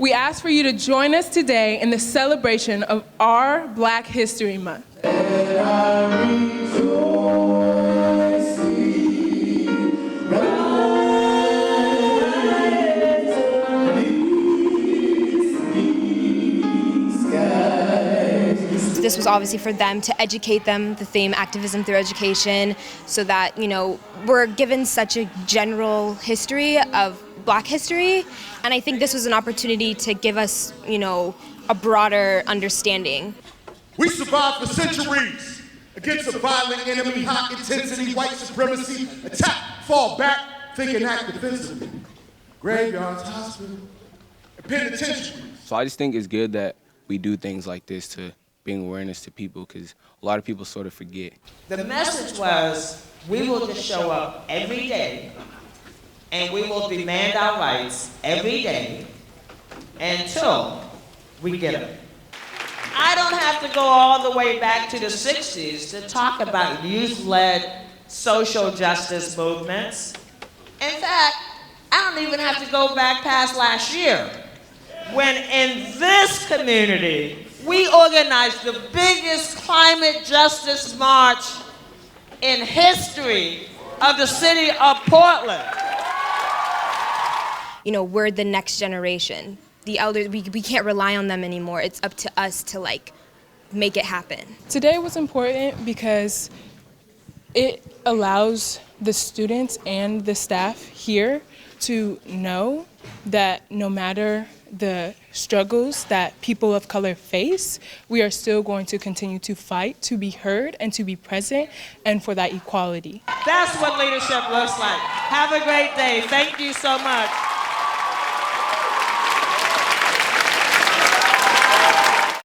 we ask for you to join us today in the celebration of our Black History Month. This was obviously for them to educate them, the theme activism through education, so that, we're given such a general history of Black history, and I think this was an opportunity to give us, a broader understanding. We survived for centuries against a violent enemy, high intensity, white supremacy, attack, fall back, think and act defensively. Graveyards, hospitals, and penitentiaries. So I just think it's good that we do things like this to bring awareness to people, because a lot of people sort of forget. The message was, we will just show up every day and we will demand our rights every day until we get them. I don't have to go all the way back to the 60s to talk about youth-led social justice movements. In fact, I don't even have to go back past last year, when in this community, we organized the biggest climate justice march in history of the city of Portland. We're the next generation. The elders, we can't rely on them anymore. It's up to us to make it happen. Today was important because it allows the students and the staff here to know that no matter the struggles that people of color face, we are still going to continue to fight to be heard and to be present and for that equality. That's what leadership looks like. Have a great day. Thank you so much.